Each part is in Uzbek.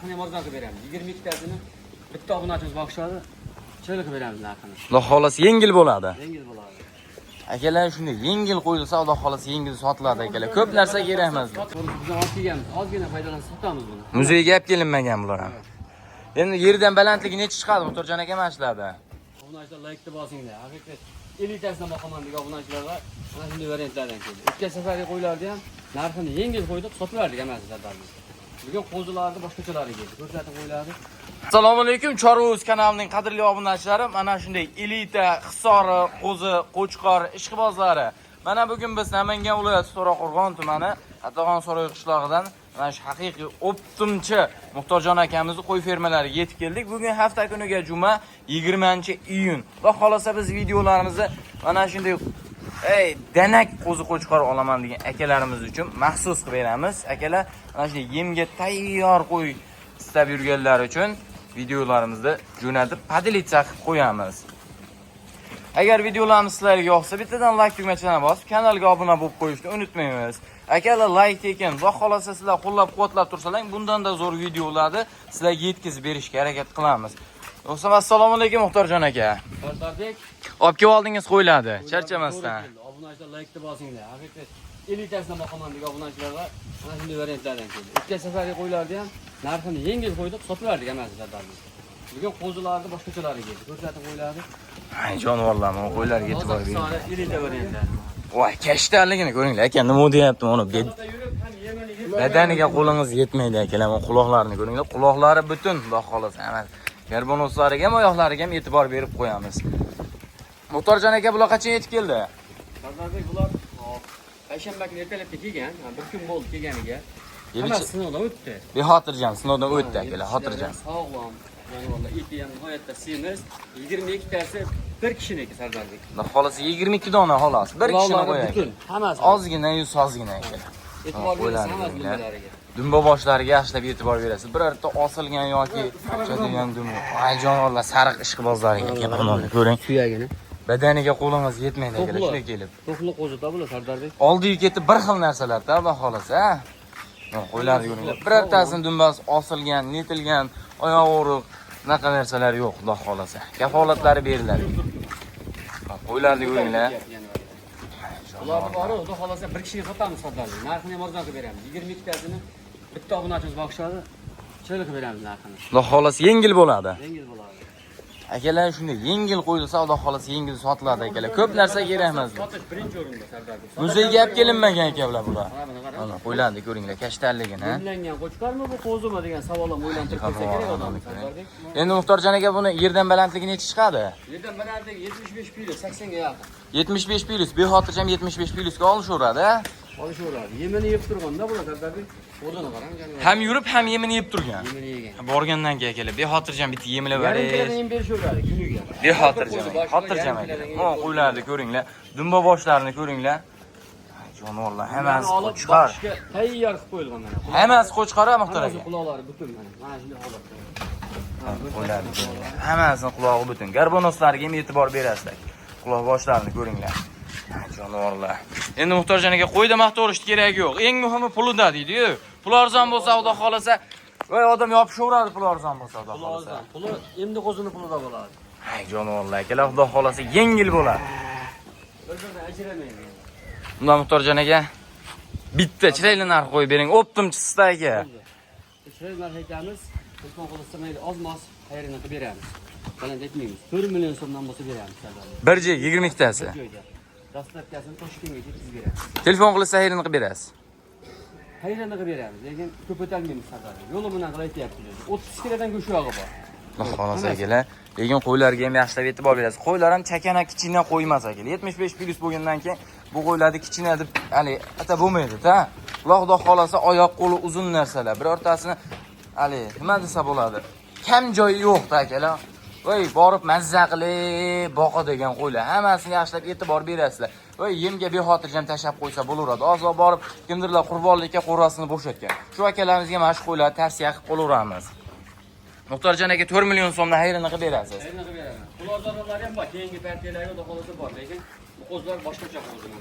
Hani morzan qilib beramiz. 22 tasini bitta obunachimiz boqishadi. Cho'li qilib beramiz narxini. Xudo xolasi yengil bo'ladi. Yengil bo'ladi. Akalar shunday yengil qo'yilsa, Xudo xolasi yengil sotiladi akalar. Ko'p narsa kerak emas. Biz olib kelganmiz. Ozgina foydalanib sotamiz buni. Muzeyga olib kelinmagan bular ham. Endi yerdan balandligi necha chiqadi Muxtorjon aka mana shularda? Obunachilar laykni bosinglar. Haqiqat 50 tasini boqaman degan obunachilarga mana shunday variantlardan keldi. O'tgan safargi qo'ylarni ham narxini yengil qo'yib sotaverdik hammasidan. Bugun qo'zilarni boshqachalari keldi. Ko'rsatib qo'yiladi. Assalomu alaykum, Chorvoz kanalining qadrli obunachilari. Mana shunday elita, Hisori, qo'zi, qo'chqor, ishqibozlari. Mana bugun biz Namangan viloyati To'raqo'rg'on tumani Atag'on Saroy qishlog'idan mana shu haqiqiy optimchi Muxtorjon akamizning qo'y fermalariga yetib keldik. Bugun hafta kuniga juma 20-iyun. Xudo xolasa biz videolarimizni mana shunday danak qo'zi qo'chqor olaman degan akalarimiz uchun maxsus qilib beramiz. Akalar mana shunday yemga tayyor qo'y istab yurganlar uchun videolarimizni jo'natib podelitsiya qilib qo'yamiz. Agar videolarimiz sizlarga yoqsa, bittadan like tugmachasini bosib, kanalga obuna bo'lib qo'yishni unutmaymiz. Akalar like tekin, xudo xolasa sizlar qo'llab-quvvatlab tursalar, bundan-da zo'r videolarni sizlarga yetkazib berishga harakat qilamiz. Do'stlar, assalomu alaykum Muxtorjon aka. Sardarbek, olib kelib oldingiz qo'ylarni, charchamasdan. Obunachilar laykni bosinglar. Haqiqat 50 tasini boqaman degan obunachilarga mana shunday variantlardan keldi. O'tgan safargi qo'ylarni ham narxini yengil qo'yib sotaverdik hammasidan. Bugun qo'zilarni boshqachalari keldi. Ko'rsatib qo'yiladi. Ay jonivorlar, mana qo'ylarga e'tibor bering. Elita variantlar. Voy, kashtarligini ko'ringlar aka, nima deyapti uni? Badaniga qo'lingiz yetmaydi akalar, mana quloqlarini ko'ringlar. Quloqlari butun, xudo xolasa. Hamma garbonoslariga ham, oyoqlariga ham e'tibor berib qo'yamiz. Muxtorjon aka bular qachon yetib keldi? Sardarbek, bular payshanba kuni ertalabda kelgan, bir kun bo'ldi kelganiga. Hammasi sinovdan o'tdi. Bexotirjam sinovdan o'tdi akalar, xotirjam. Sog'lom. Jonivorlar eti ham nihoyatda semiz. 22 tasi bir kishiniki Sardarbek. Xudo xolasa 22 dona xolos. Bir kishini qo'yaylik. Hammasi. Ozgina, yuz ozgina akalar. E'tibor berasiz hammasi bunlarga. Dumba boshlariga yaxshilab e'tibor berasiz. Birorta osilgan yoki cho'digan dumba. Ay jonivorlar, sariq ishqibozlariga kelib ko'ring. Suyagini. Badaniga qo'lingiz yetmaydi akalar, shunday kelib. To'qli qo'zida bular Sardarbek. Oldi-yu ketib bir xil narsalar-da, xudo xolasa. Qo'ylarni ko'ringlar. Birortasini dumbasi osilgan, netilgan, oyoq o'riq, bunaqa narsalar yo'q, xudo xolasa. Kafolatlari beriladi. Qo'ylarni ko'ringlar. Ularni bori, xudo xolasa bir kishiga sotamiz Sardarbek. Narxini ham arzon qilib beramiz. 22 tasini bitta obunachimiz boqishadi. Cho'li qilib beramiz narxini. Xudo xolasa yengil bo'ladi. Yengil bo'ladi. Akalar shunday yengil qo'yilsa, xudo xolasa yengil sotiladi akalar. Ko'p narsa kerak emas. Sotish birinchi o'rinda Sardarbek. Muzeyga olib kelinmagan ekanlar bular. Mana qarang. Mana qo'ylarni ko'ringlar, kashtarligini. Yemlangan qo'chqarmi bu qo'zimi degan savol ham o'ylantirib kelsa kerak odam Sardarbek. Endi Muxtorjon aka buni yerdan balandligi necha chiqadi? Yerdan balandligi 75 kilo, 80 ga yaqin. 75 plus, bexotirjam 75 plusga olishaveradi. Olishaveradi. Yemini yeb turganda bular Sardarbek. O'zini qarang. Ham yurib, ham yemini yeb turgan. Yemini yegan. Borgandan keyin akalar, bexotirjam bitta yemlab Yarim berish. kilodan yem berishaveradi kuniga. Bexotirjam, xotirjam akalar. Mana qo'ylarni ko'ringlar, dumba boshlarini ko'ringlar. Jonivorlar hammasi qo'chqor. Tayyor qilib qo'yilgan mana. Hammasi qo'chqor Muxtor aka. Quloqlari butun mana. Mana shunday holatda. Qo'ylarni ko'ringlar. Hammasini qulog'i butun. Garbonoslariga ham e'tibor berasizlar. Quloq boshlarini ko'ringlar. Jonivorlar. Endi Muxtorjon aka qo'yda maqtovishni kerak yo'q. Eng muhimi pulida deydi-yu. Pul arzon bo'lsa, xudo xolasa, voy odam yopishaveradi pul arzon bo'lsa, xudo xolasa. Puli endi qo'zini pulida bo'ladi. Hay jonivorlar, akalar xudo xolasa yengil bo'ladi. Bir-biridan ajramaydi. Unda Muxtorjon aka bitta chiroyli narx qo'yib bering, optimchisizda aka. Chiroyli narx aytamiz, telefon qilib oz-moz xayrini qilib beramiz. Baland aytmaymiz. 4 million so'mdan bo'lsa beramiz. Bir joy 22 tasi. Dastlabkasini Toshkentga yetkazib beramiz. Telefon qilsa xayrini qilib berasiz. Xayrini qilib beramiz, lekin ko'p o'tolmaymiz Sardarbek. Yo'li bilan qilib aytyapmiz. 30 kilodan go'sht yog'i bor. Xudo xolasa akalar, lekin qo'ylarga ham yaxshilab e'tibor berasiz. Qo'ylar ham chakana kichkina qo'ymas akalar. 75 plus bo'lgandan keyin bu qo'ylarni kichkina deb, hali ata bo'lmaydi-da. Ular xudo xolasa oyoq qo'li uzun narsalar. Birortasini hali nima desa bo'ladi? Kam joyi yo'q-da akalar. Voy, borib mazza qilib boqa degan qo'ylar. Hammasini yaxshilab e'tibor berasizlar. Voy, yemga bexotirjam tashab qo'ysa bo'laveradi. Ozroq borib kimdirlar qurbonlikka qo'rasini bo'shatgan. Shu akalarimizga mana shu qo'ylarni tavsiya qilib qolaveramiz. Muxtorjon aka 4 million so'mdan xayrini qilib berasiz. Xayrini qilib beraman. Pul arzonlari ham bor, keyingi partiyalarga xudo xolasa bor, lekin qo'zlar boshqacha qo'zlar.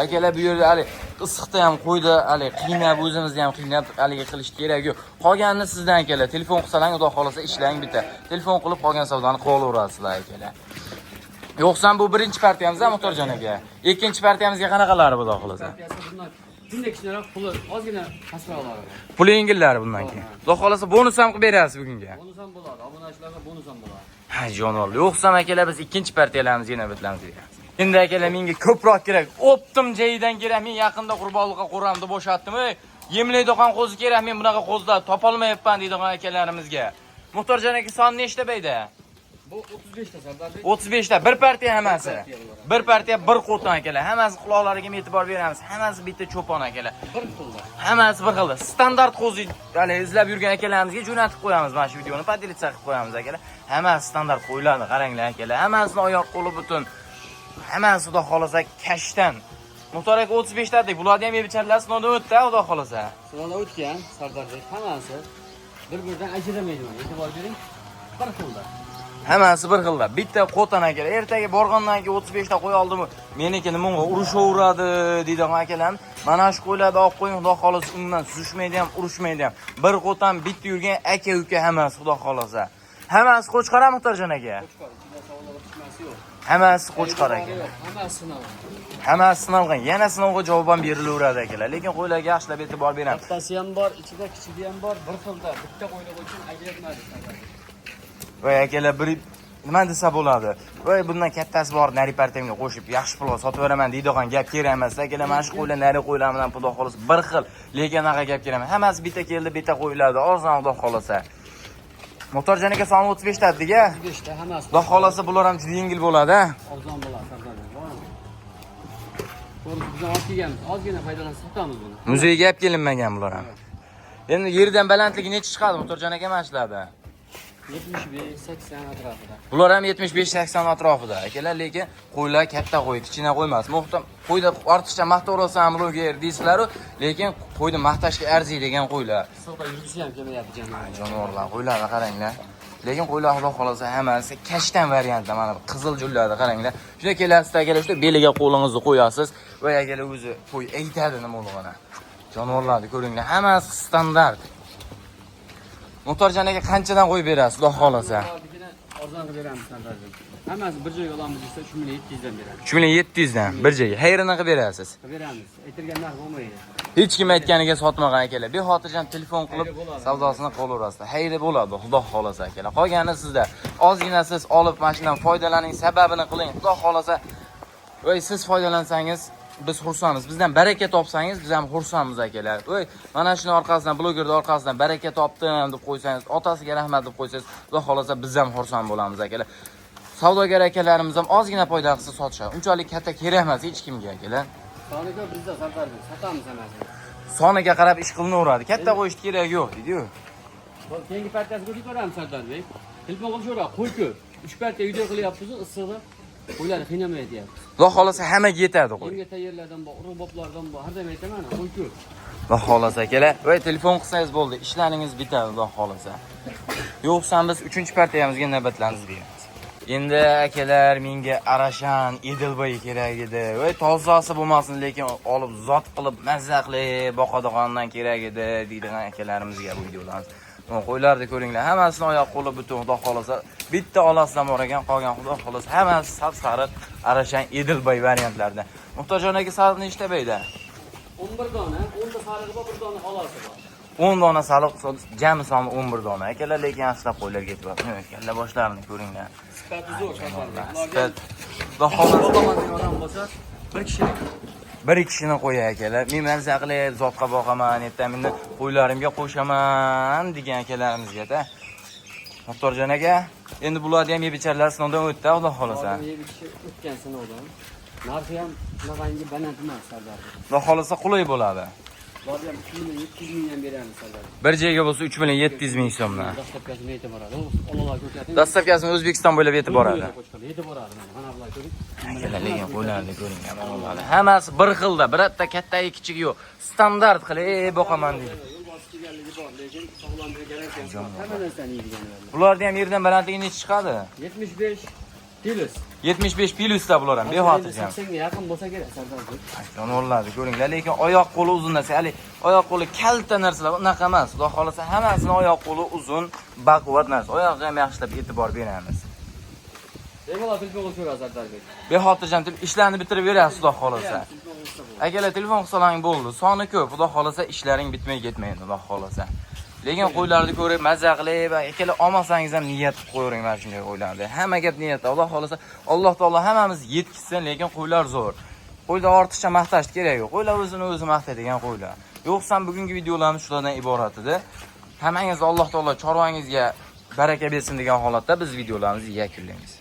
Akalar bu yerda hali issiqda ham qo'ydi, hali qiynab o'zimizni ham qiynab haliga qilish kerak yo'q. Qolganini sizdan akalar, telefon qilsalar, xudo xolasa ishlang bitta. Telefon qilib qolgan savdoni qilaverasizlar akalar. Yo'qsa bu birinchi partiyamiz ham Muxtorjon aka. Ikkinchi partiyamizga qanaqalari xudo xolasa? Bunday kichikroq puli ozgina pastroqlari. Puli yengillari bundan keyin. Xudo xolasa bonus ham qilib berasiz bugunga. Bonus ham bo'ladi, obunachilarga bonus ham bo'ladi. Ha, jonivor. Yo'qsa akalar biz ikkinchi partiyalarimizni yana bitlamiz deymiz. Endi akalar menga ko'proq kerak. Optim joyidan kerak. Men yaqinda qurbonlikqa qo'ramni bo'shatdim. Yemlaydigan qo'zi kerak. Men bunaqa qo'zilar topolmayapman deydigan akalarimizga. Muxtorjon aka son nechta bayda? Bu 35 ta Sardarbek. 35 ta bir partiya hammasi. Bir partiya bir qo'ton akalar. Hammasi quloqlariga e'tibor beramiz. Hammasi bitta cho'pon akalar. Bir xilda. Hammasi bir xil. Standart qo'zi hali izlab yurgan akalarimizga jo'natib qo'yamiz. Mana shu videoni podelitsiya qilib qo'yamiz akalar. Hammasi standart qo'yiladi, qaranglar akalar. Hammasini oyoq qo'li butun. Hammasi xudo xolasa kashdan. Muxtor aka 35 ta deb, bularni ham yebicharlar sinovdan o'tdi, xudo xolasa. Sinovdan o'tgan Sardarbek hammasi bir-biridan ajramaydi. E'tibor bering. Bir xilda. Hammasi bir xilda. Bitta qo'tan akalar. Ertaga borgandan keyin 35 ta qo'y oldimi? Meniki nimaga urushaveradi deydigan akalar. Mana shu qo'ylarni olib qo'ying, xudo xolasa undan suzishmaydi ham, urushmaydi ham. Bir qo'tan bitta yurgan aka-uka hammasi xudo xolasa. Hammasi qo'chqar ham Muxtorjon aka. Hammasi qo'chqar aka. Hammasi sinov. Hammasi sinalgan. Yana sinovga javob ham berilaveradi akalar. Lekin qo'ylarga yaxshilab e'tibor beramiz. Kattasi ham bor, ichida kichigi ham bor, bir xilda. Bitta qo'ylar uchun ajratmadi Sardarbek. Voy akalar bir nima desa bo'ladi? Voy bundan kattasi bor, nari partiyamga qo'shib yaxshi pul sotib beraman deydigan gap kerak emas. Akalar mana shu qo'ylar nari qo'ylar bilan xudo xolasa bir xil. Lekin anaqa gap kerak emas. Hammasi bitta keldi, bitta qo'yiladi. Ozdan xudo xolasa. Muxtorjon aka soni 35 ta dediga. 35 ta hammasi. Xudo xolasa bular ham juda yengil bo'ladi. Arzon bo'ladi Sardarbek. To'g'ri, biz olib kelganmiz. Ozgina foydalanib sotamiz buni. Muzeyga olib kelinmagan bular ham. Endi yerdan balandligi necha chiqadi Muxtorjon aka mana shularda? 75-80 atrofida. Bular ham 75-80 atrofida. Akalar, lekin qo'ylar katta qo'y, kichkina qo'y emas. Qo'yda ortiqcha maqtaverasam bloger deysizlar, lekin qo'yni maqtashga arziydigan qo'ylar. Suqda yurgisi ham kelmayapti janob. Jonivorlar, qo'ylarni qaranglar. Lekin qo'ylar xudo xolasa hammasi kashtan variantda, mana bu qizil jullarni qaranglar. Shunday kelasizda akalar, shu beliga qo'lingizni qo'yasiz va akalar o'zi qo'y aytadi nima bo'lganini. Jonivorlarni ko'ringlar, hammasi standart. Muxtorjon aka qanchadan qo'yib berasiz, xudo xolasa? Arzon qilib beramiz Sardarbek. Hammasi bir joyga olamiz desa 3700 dan beramiz. 3700 dan bir joyga. Xayrini qilib berasiz. Qilib beramiz. Aytilgan narx bo'lmaydi. Hech kim aytganiga sotmagan akalar. Bexotirjam telefon qilib savdosini qilaverasizlar. Xayri bo'ladi, xudo xolasa akalar. Qolgani sizda. Ozgina siz olib mashindan foydalaning, sababini qiling. Xudo xolasa voy siz foydalansangiz biz xursandmiz. Bizdan baraka topsangiz biz ham xursandmiz akalar. Voy mana shuni orqasidan, blogerning orqasidan baraka topdim deb qo'ysangiz, otasiga rahmat deb qo'ysangiz, xudo xolasa biz ham xursand bo'lamiz akalar. Savdogar akalarimiz ham ozgina foyda qilsa sotishadi. Unchalik katta kerak emas hech kimga akalar. Soniga bizda Sardarbek sotamiz hammasini. Soniga qarab ish qilinaveradi. Katta qo'yish kerak yo'q, deydi-ku. Keyingi partiyasiga o'tib ko'ramiz Sardarbek. Telefon qilib so'ra, qo'y ko'p. 3 partiya video qilyapmiz, issiqda. Qo'ylarni qiynamaydi deyapti. Xudo xolasa hammaga yetadi qo'y. Yemga tayyorlardan bor, urug' boblardan bor. Har doim aytaman, qo'y ko'p. Xudo xolasa akalar, voy telefon qilsangiz bo'ldi, ishlaringiz bitadi, xudo xolasa. Yo'qsa biz 3-partiyamizga navbatlanamiz deymiz. Endi akalar menga Arashan Edilboy kerak edi. Voy tozasi bo'lmasin, lekin olib zot qilib mazza qilib boqadigandan kerak edi deydigan akalarimizga bu videolarni. Qo'ylarni ko'ringlar, hammasini oyoq qo'li butun, xudo xolasa bitta olasidan bor ekan, qolgan xudo xolasa hammasi sariq Arashan Edilboy variantlarida. Muxtorjon aka sariq nechta bayda? 11 dona, 10 ta sarig'i bor, 1 dona xolosi bor. 10 dona sariq, jami soni 11 dona. Akalar, lekin yaxshilab qo'ylarga ketyapti. Kalla boshlarini ko'ringlar. Sifati zo'r Sardarbek. Xudo xolasa odam bo'lsa, bir kishilik bir kishini qo'yay akalar. Men mazza qilib zotqa boqaman, ertaminda qo'ylarimga qo'shaman degan akalarimizga-da. Muxtorjon aka, endi bularni ham yebicharlar sinovdan o'tdi, xudo xolasa. O'tgan sinovdan. Narxi ham shunaqangi baland emas Sardarbek. Xudo xolasa qulay bo'ladi. Bularni ham 700 mingdan beramiz Sardarbek. Bir joyga bo'lsa 3700 ming so'mdan. Dastlabkasini aytib boradi. Onalar ko'rsatadi. Dastavkasini O'zbekiston bo'ylab yetib boradi. Yetib boradi. Mana bular ko'ring. Lekin qo'ylarni ko'ring, mana hammasi bir xilda, birorta kattagi kichigi yo'q. Standart qilib boqaman deydi. Lekin sog'lomlik garantiya. Hamma narsani yeydigan. Bularni ham yerdan balandligi necha chiqadi? 75 Plus. 75 plyusda bular ham bexotirjam. 80 ga yaqin bo'lsa kerak Sardor aka. Jonivorlarni ko'ringlar, lekin oyoq qo'li uzun narsa, hali oyoq qo'li kalta narsalar unaqa emas. Xudo xolasa hammasini oyoq qo'li uzun, baquvvat narsa. Oyog'iga ham yaxshilab e'tibor beramiz. Bemalol telefon qilib so'ra Sardor aka. Bexotirjam ishlarni bitirib berasiz, xudo xolasa. Akalar telefon qilsalaring bo'ldi. Soni ko'p, xudo xolasa ishlaring bitmay ketmaydi, xudo xolasa. Lekin qo'ylarni ko'rib mazza qilib, akalar olmasangiz ham niyat qilib qo'ying mana shunday qo'ylarni. Hamma gap niyatda. Xudo xolasa Alloh taolo hammamiz yetkizsin, lekin qo'ylar zo'r. Qo'ylar ortiqcha maqtash kerak yo'q. Qo'ylar o'zini o'zi maqtaydigan qo'ylar. Yo'qsa bugungi videolarimiz shulardan iborat edi. Hammangizni Alloh taolo chorvangizga baraka bersin degan holatda biz videolarimizni yakunlaymiz.